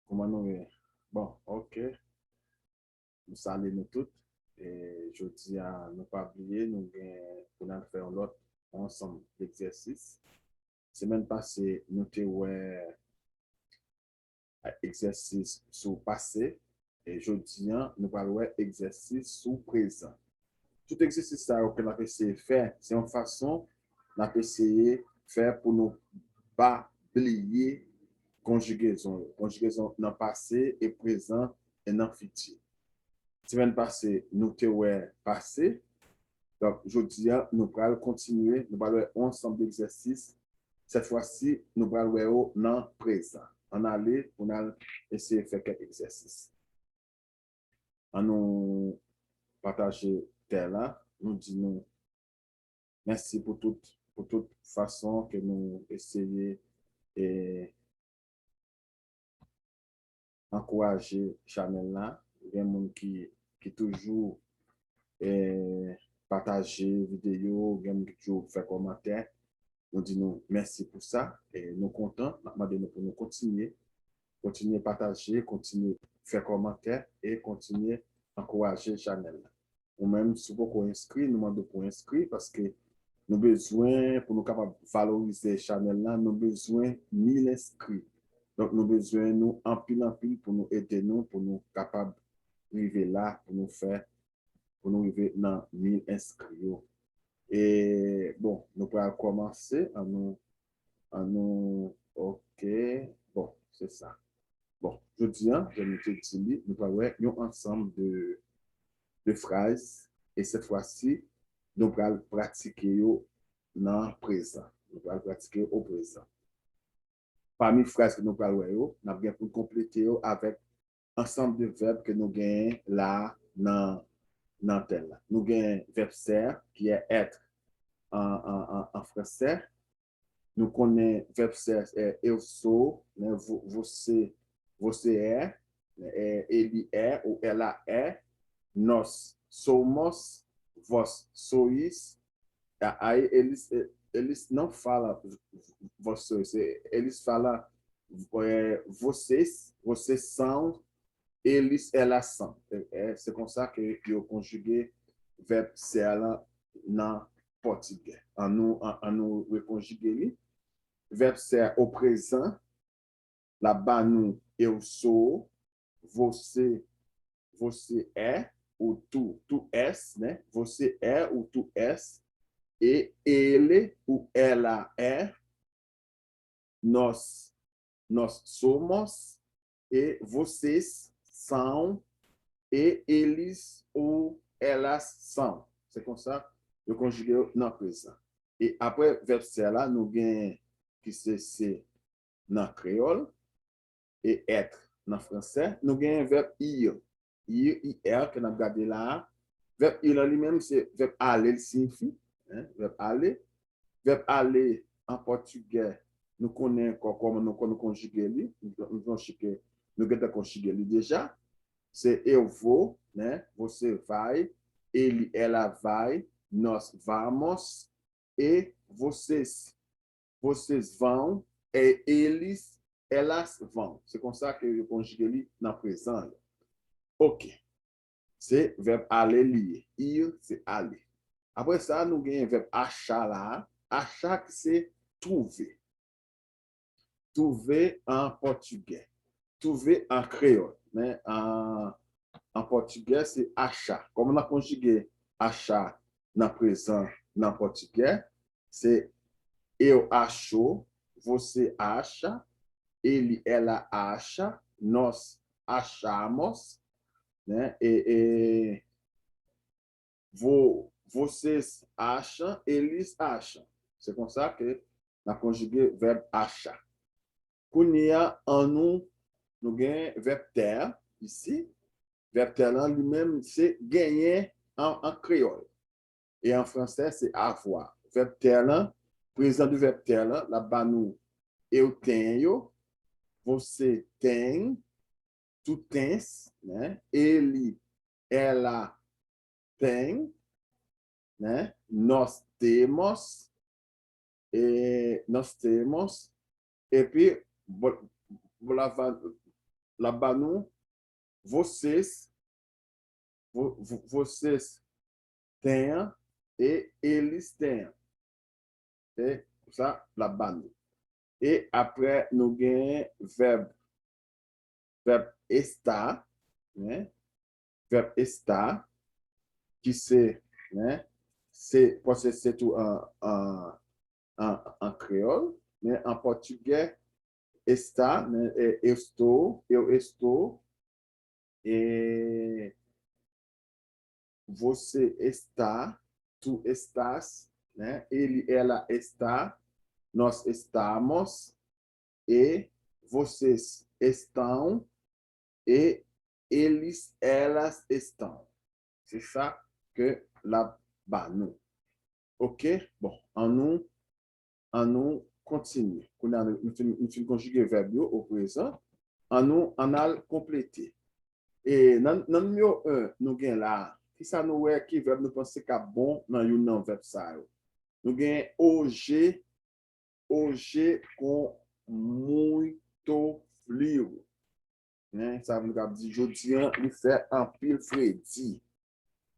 Comment nous bon, ok, nous saluons nous toutes. Et je dis à ne pas oublier, nous allons faire l'autre ensemble d'exercices. Semaine passée, nous avons ouais, exercice sur passé. Et je dis, nous allons ouais, exercice sur présent. Tout exercice ça que nous avons essayé de faire, c'est une façon nous avons essayé de faire pour ne pas oublier conjugaison. Conjugaison dans le passé et présent et dans le futur. Semaine passée, nous avons passé. Donc, je dis, nous allons continuer, nous allons ensemble d'exercices. Cette fois-ci, nous allons dans le présent. On allait, on a essayé de faire quelques exercices. On nous partager là, nous disons merci pour toute façon que nous essayons et encourager Chanel là. Il y a des gens qui toujours partager vidéo, il y a des gens qui toujours fait commentaire. Nous disons merci pour ça et nous sommes contents. Nous pour nous continuer à partager, continuer à faire commentaire et continuer à encourager Chanel. Ou même si vous pouvez inscrire, nous demandons pour inscrire parce que nous avons besoin, pour nous capables de valoriser Chanel là, nous avons besoin de 1000 inscrits. Donc, nous avons besoin de nous en pile pour nous aider, nous, pour nous capables d'arriver là, pour nous arriver dans 1000 inscrits. Et bon, nous allons commencer ok, bon, c'est ça. Bon, je dis, je me dis, nous allons avoir un ensemble de phrases et cette fois-ci, nous allons pratiquer dans le présent. Nous allons pratiquer au présent. Parmi les phrases que nous allons voir, nous allons pour compléter avec ensemble de verbes que nous gagnons là dans tel. Nous gagnons verbe ser qui est être en français. Nous connaissons verbe ser eu sou, você é, ele é ou ela é, nós somos, vós sois. Aí eles não falam vós sois, eles falam vocês são, eles, elas são. C'est comme ça que eu conjuguei verbe ser là dans portugais. En nous reconjuguer verbe ser au présent, là-bas nous eu sou, você é, ou tu és, né? Você é ou tu és, e ele ou ela é, nós somos, e vocês são, e eles ou elas são. C'est comme ça, eu conjuguei dans présent. Et après, verbe ser là, nous gagnons qui c'est dans créole, et être dans français, nous gagnons verbe ir. Ir, que nous avons regardé là. Verbe ir lui-même, c'est verbe aller, il signifie. Hein, verbe aller. Verbe aller en portugais, nous connaissons comment nous conjuguer. Nous avons conjugué déjà. C'est eu vou, né? Você vai, ele, ela vai, nós vamos, e vocês vão, et eles, elas vão. C'est comme ça que je conjugue dans le présent. OK. C'est verbe aller lié. Ir, c'est aller. Après ça, nous avons un verbe achar là. Achar, c'est trouver. Trouver en portugais. Trouver en créole. Mais en portugais, c'est achar. Comme on a conjugué achar dans le présent, dans le portugais, c'est eu acho, você acha, ele, ela acha, nós achamos, né? Vocês acham, eles acham. C'est comme ça que on a conjugué verbe achar. Kounia, en nous avons verbe ter, ici. Verbe ter lui-même, c'est gagner en créole. Et en français, c'est avoir. Verbe ter, présent du verbe ter, là-bas, nous, eu tenho, você tem, tu tens, né? Ele, ela tem, né? Nós temos, e puis, là-bas, nous, vocês têm et eles têm. C'est ça, là-bas, nous. Et après, nous avons verbe estar, né? Verbe estar, qui né? C'est, parce que c'est tout en créole, mais en portugais, está, né? Eu estou, e você está, tu estás, né? Ele, ela está, nós estamos, e vocês estão, et eles, elas estão. C'est ça que là-bas, nous. OK? Bon, en nous continue. Nous finissons conjuguer le verbe au présent. En a complété. Et dans le numéro 1, nous avons là, qui ça nous est qui verbe nous penser qu'à bon dans le verbe ça. Nous avons OG, com muito frio. Né? Ça veut dire, je dis, il fait un pile Freddy.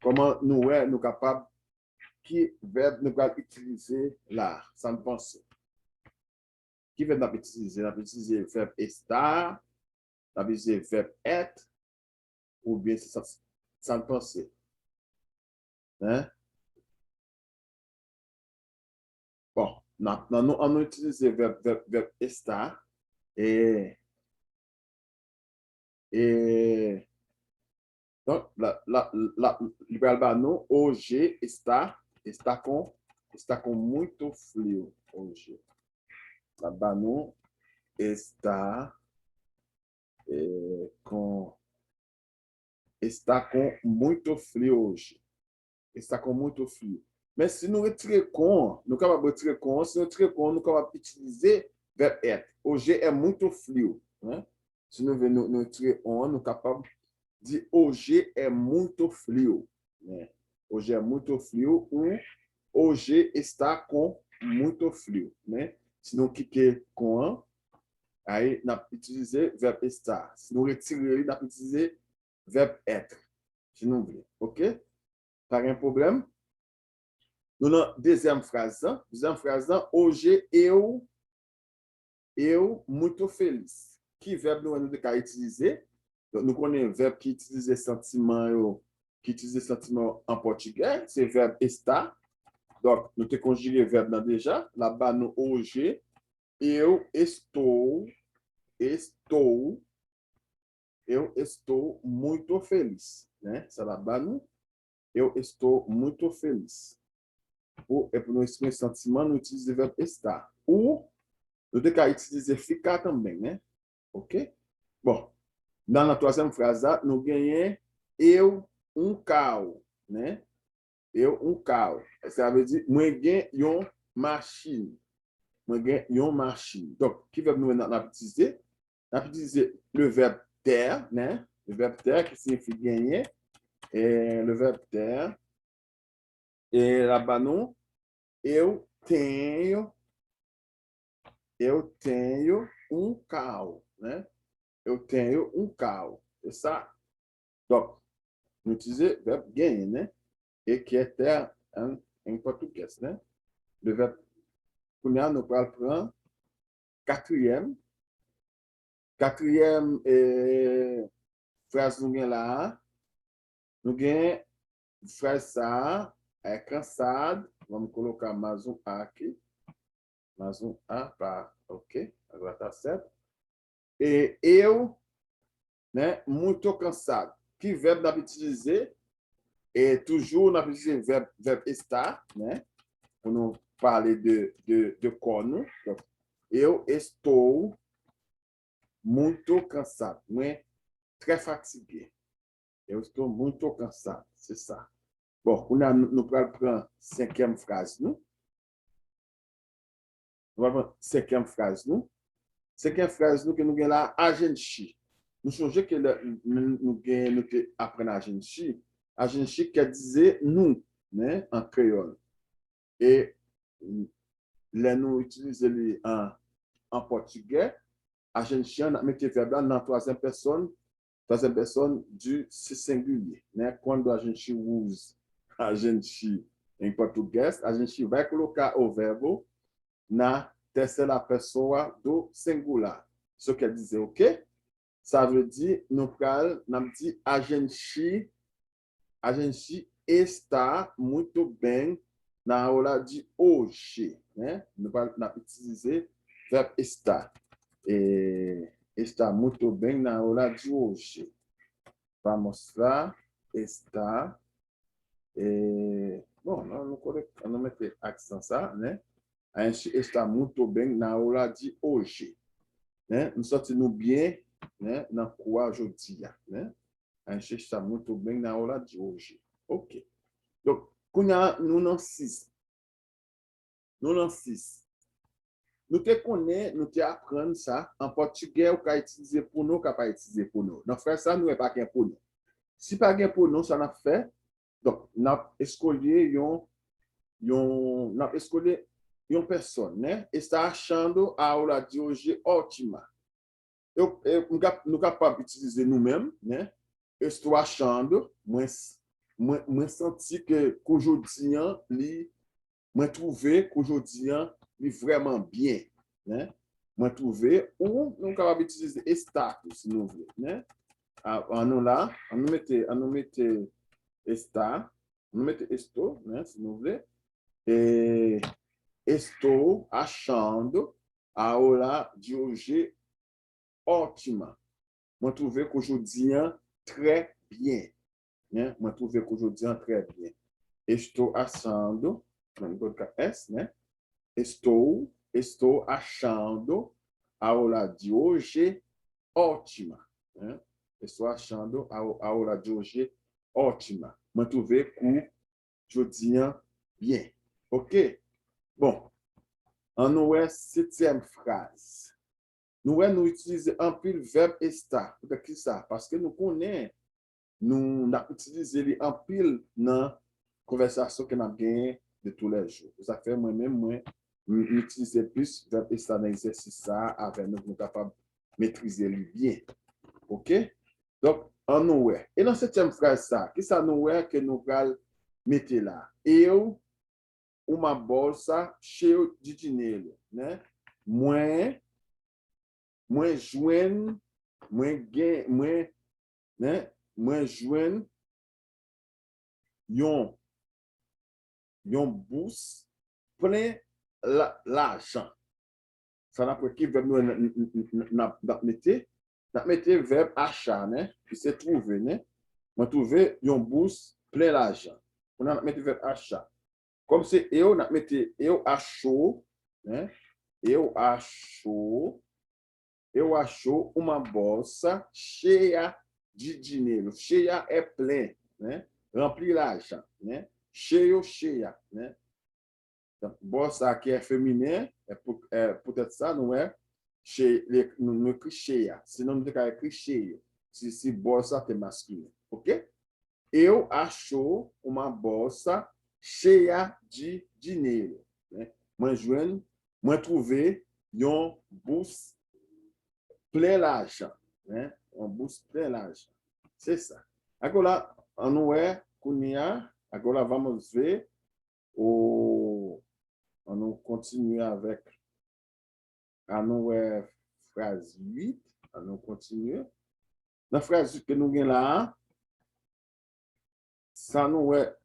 Comment nous sommes capables, qui verbe nous allons utiliser là, sans penser. Qui verbe nous utiliser? Nous utiliser le verbe estar, nous utiliser le verbe être, ou bien sans penser. Hein? Bon, maintenant, nous on utilise le verbe estar, et donc, no hoje está com muito frio hoje. Labano está com muito frio hoje. Está com muito frio. Mas se não retirer com, não acaba de retirer com, se não retirer com, não acaba de utilizar verbo être. Hoje é muito frio, né? Se não retirer on, não acaba de hoje é muito frio, né? Hoje é muito frio, ou hoje está com muito frio, né? Se não quitter com, aí nós utiliser verbe estar. Se não retirer, nós utiliser verbe être. Se não vê, ok? Pas un problème? Nous avons deuxième phrase. Hoje eu muito feliz. Que verbe nous avons utiliser? Donc, nous connaissons un verbe qui utilise sentiment en portugais, c'est le verbe estar. Donc, nous avons conjugué le verbe déjà. Là-bas, nous hoje, eu estou muito feliz. Né? Ça là-bas, nous, eu estou muito feliz. Et pour nous exprimer sentiment, nous utilisons le verbe estar. Ou, nous devons utiliser ficar também, né? OK? Bon. Dans la troisième phrase, nous gagnons eu carro, né? Eu carro. Ça veut dire, moi gagne une machine. Moi gagne une machine. Donc, qui verbe nous utiliser? On utiliser le verbe ter, né? Le verbe ter qui signifie gagner. Et le verbe ter. Et là-bas, nous, eu tenho carro, né? Eu tenho carro. C'est ça. Donc, nous utilisons le verbe gagner, né? Et qui est terre en portugais, né? Le verbe, nous allons prendre quatrième phrase nous avons là. Nous avons phrase ça, é cansado. Vamos colocar mais um A aqui. Mais um A, para, ok? Agora tá certo. E eu, né, muito cansado. Que verbo dá para dizer? Et toujours, on a utilisé le verbe estar, né? Pour nous parler de corps. Donc, eu estou muito cansado. Mais très fatigué. Eu estou muito cansado. C'est ça. Bon, on a, nous prenons cinquième phrase, nous. Nous allons prendre cinquième phrase, nous. Cinquième phrase, nous, que nous avons là, agenti. Nous changeons que nous apprenons agenti. Agenti qui disait nous, né, en créole. Et là, nous utilisons en portugais. agent chien, n'a mettre verbe là dans troisième personne du singulier. Né? Quando a gente usa a gente em português, a gente vai colocar o verbo na terceira pessoa do singular. Isso quer dizer o quê? Ça veut dire, nous pral, nous dit, a gente está muito bem na aula de hoje, né? Nous vamos utiliser o verbo estar. Está muito bem na aula de hoje. Vamos lá, está. Bom, não meter accent ça, né? A gente está muito bem na aula de hoje, né? Nous sentimos bien, né? Na rua aujourd'hui, né? A gente está muito bem na aula de hoje. Ok. Donc, nous n'en 6. Nous n'en 6. Nous te connaissons, nous te apprenons ça en portugais, ou qu'à utiliser pour nous, qu'à pas utiliser pour nous. Dans frère ça, nous n'est pas qu'un pour nous. Si pas qu'un pour nous, ça n'a fait. Donc, nous avons escolhido une personne, né? Está achando a aula de hoje ótima. Nous sommes capables d'utiliser nous-mêmes, né? Eu estou achando, moi senti que aujourd'hui, moi trouvé qu'aujourd'hui, est vraiment bien, né? Moi trouvé, ou nous sommes capables d'utiliser estar, si nous voulons, né? Nous là, nous mettez estar, nous mettez estou, né? Si nous voulons. Et estou achando a aula de hoje ótima. Moi trouvé qu'aujourd'hui, très bien. Né? Moi trouvé qu'aujourd'hui, très bien. Estou achando, não vou colocar S, né? Estou achando a aula de hoje ótima. Né? Estou achando a aula de hoje ótima. Moi trouvé qu'aujourd'hui, bien. OK? Bon. En nous, septième phrase. Nous utilisons un peu le verbe estar. Pour qui ça? Parce que nous connaissons, nous avons utilisé un peu dans la conversation que nous avons gagnée de tous les jours. Ça fait moi-même, j'utilise plus le verbe estar dans l'exercice ça, avec nous, nous sommes capables de maîtriser le bien. OK? Donc, en nous, et dans cette septième phrase, ça, qui ça nous que nous allons mettre là? Eu, uma bolsa cheia de dinheiro, né? Moins joindre, né? Moins joindre yon bourse plein l'argent. Ça n'a pas qui verbe n'a mettre verbe achat, né? Qui se trouver, né? Moi trouver yon bourse plein l'argent. On a mettre verbe achat. Comme c'est eu, n'a mettre eu achou, né? Eu achou uma bolsa cheia de dinheiro. Cheia é plein, né? Remplir l'argent, né? Cheio, cheia, né? Então, bolsa aqui é feminino, peut-être ça, não é? Não écrit cheia, senão não tem que écrit cheio. Se bolsa é masculino, ok? Eu achou uma bolsa cheia de dinheiro, né? Moi trouvé une bourse plein l'argent, né? Uma bourse plein l'argent. C'est ça. Agora, agora vamos ver on continue avec phrase 8, on continue. Dans phrase 8 que nous avons là,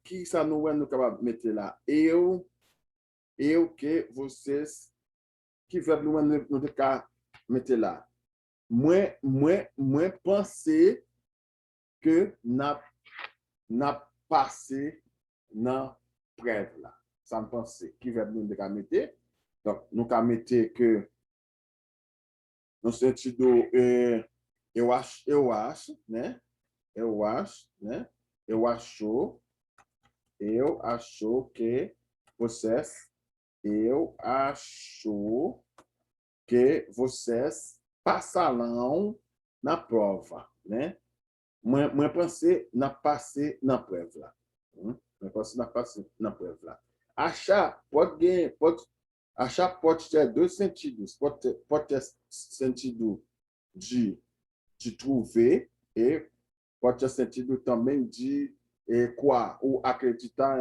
qui ça nous est nous capable de mettre là? Eu que vocês, qui verbe nous mettre là? Moi penser que n'a passé dans preuve là. Ça me pense qui verbe nous mettre. Donc nous ca mettre que no sentido eu acho, né? Eu acho, né? Eu acho que vocês passarão na prova, né? Moi pensei na passé na preuve lá. Moi pensei na passé na preuve lá. Achar pode À chaque porte de sentido, porte sentido de trouver et porte sentido também de ou acreditar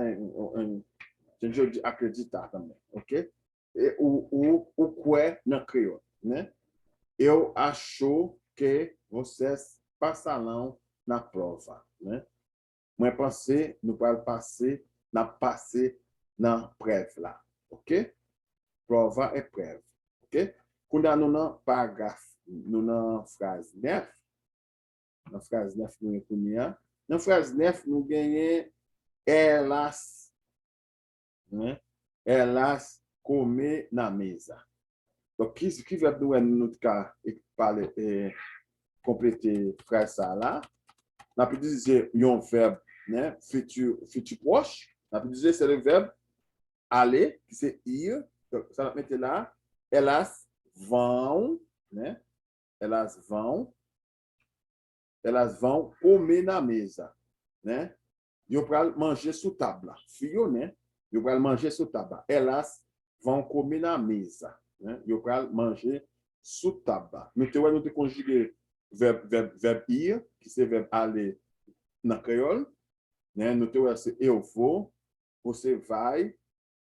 sentido de acreditar também, ok? E o que não criou, né? Eu acho que vocês passarão na prova, né? Moi pensei, nous allons passer, na preuve là, ok? Prova é preuve, ok? Quando nous nan paragraphe, nous nan phrase 9, na phrase 9 nous reconnaissons, na phrase 9 nous gagnons elas, né? Elas comer na mesa. Donc, qui va nous parler, compléter phrase ça là? On peut dire un verbe, né? Futur proche. On peut dire c'est le verbe aller, qui c'est ir. Donc, ça va mettre là. Elas vão, né? Elas vão comer na mesa, né? Yo pral manger sous table. Fio, né? Yo pral manger sous table. Elas vão comer na mesa, né? Yo pral manger sous table. Nous te conjuguer verbe ir, que c'est verbe aller na créole, né? Nous te c'est eu vou, você vai,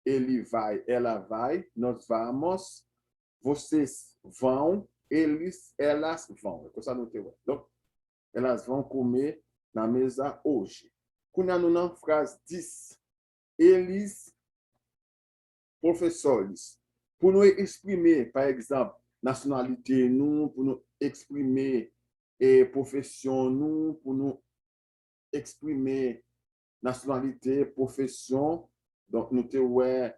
ele vai, ela vai, nós vamos, vocês vão, elas vão. É coisa no teu. Donc, elas vão comer na mesa hoje. Quando a na frase 10, eles, professores, pour nous exprimer, par exemple, nationalité, nous, pour nous exprimer profession, nous, pour nous exprimer nationalité, profession, donc nous te ouais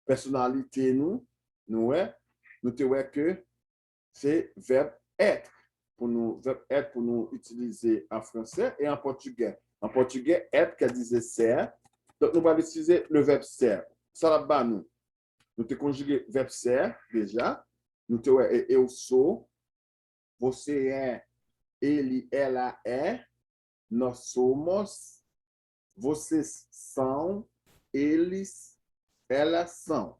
personnalité nous te ouais que c'est verbe être pour nous utiliser en français et en portugais. En portugais, être qui disait ser. Donc nous allons utiliser le verbe ser. Ça là-bas nous te conjuguer verbe ser déjà. Nous te ouais eu sou, você é, ele, ela é, nós somos, vocês são, eles, elas são.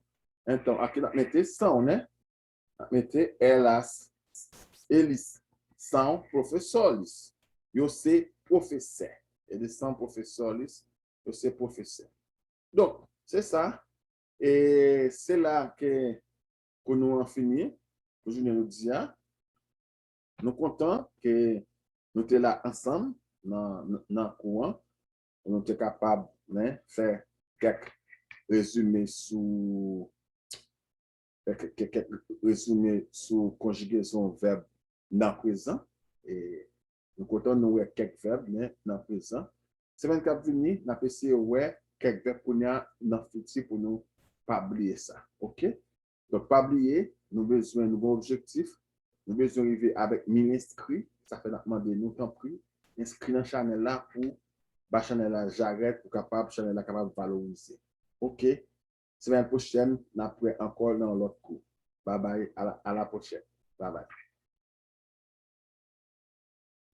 Então, aqui nós metemos são, né? Nós metemos elas, eles são professores. Eu sei professeur. Eles são professores, eu sei professeur. Donc, c'est ça. Et c'est là que nous avons fini. Aujourd'hui, nous disons, nous comptons que nous sommes là ensemble dans le courant. Nous sommes capables de faire quelques résumés sur conjugaison verbe dans le présent. Et nous comptons nous quelques verbes dans le présent. Semaine qui vient, nous avons essayé de quelques verbes pour nous dans le futur pour nous pas oublier ça. OK? Donc, pas oublier, nous avons besoin de nouveaux objectifs. Nous avons besoin d'arriver avec 1000 inscrits. Ça fait demander nous tant pris. Inscrit dans la chaîne là pour la chaîne là j'arrête pour capable chaîne là capable valoriser. OK? Semaine prochaine, nous après encore dans l'autre cours. Bye bye, à la prochaine. Bye bye.